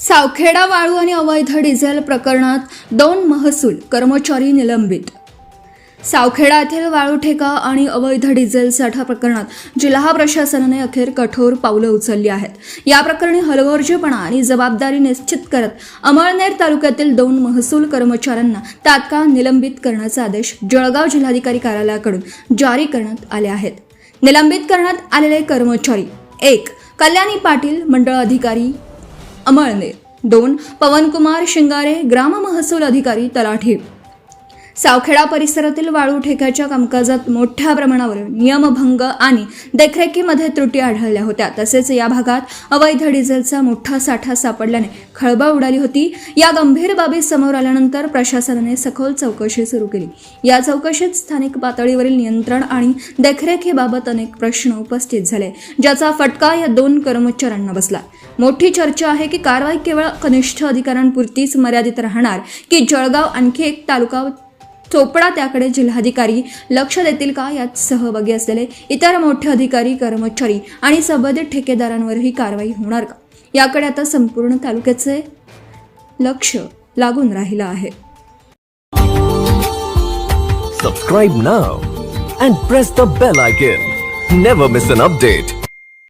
सावखेडा वाळू आणि अवैध डिझेल प्रकरणात 2 महसूल कर्मचारी निलंबित। सावखेडा येथील वाळू ठेका आणि अवैध डिझेल साठा प्रकरणात जिल्हा प्रशासनाने अखेर कठोर पावलं उचलली आहेत। या प्रकरणी हलगर्जीपणा आणि जबाबदारी निश्चित करत अमळनेर तालुक्यातील 2 महसूल कर्मचाऱ्यांना तात्काळ निलंबित करण्याचे आदेश जळगाव जिल्हाधिकारी कार्यालयाकडून जारी करण्यात आले आहेत। निलंबित करण्यात आलेले कर्मचारी 1. कल्याणी पाटील, मंडळ अधिकारी अमळनेर। 2. पवनकुमार शिंगारे, ग्राम महसूल अधिकारी तलाठी। सावखेडा परिसरातील वाळू ठेक्याच्या कामकाजात मोठ्या प्रमाणावर नियमभंग आणि देखरेखीमध्ये त्रुटी आढळल्या होत्या। तसेच या भागात अवैध डिझेलचा मोठा साठा सापडल्याने खळबळ उडाली होती। या गंभीर बाबी समोर आल्यानंतर प्रशासनाने सखोल चौकशी सुरू केली। या चौकशीत स्थानिक पातळीवरील नियंत्रण आणि देखरेखीबाबत अनेक प्रश्न उपस्थित झाले, ज्याचा फटका या 2 कर्मचाऱ्यांना बसला। मोठी चर्चा आहे की कारवाई केवळ कनिष्ठ अधिकाऱ्यांपुरतीच मर्यादित राहणार की जळगाव आणखी एक तालुका चोपडा त्याकडे जिल्हाधिकारी लक्ष देतील का? यात सहभागी असलेले इतर मोठे अधिकारी, कर्मचारी आणि संबंधित ठेकेदारांवरही कारवाई होणार का? याकडे आता संपूर्ण तालुक्याचे लक्ष लागून राहिलं आहे। Subscribe now and press the bell icon. Never miss an update.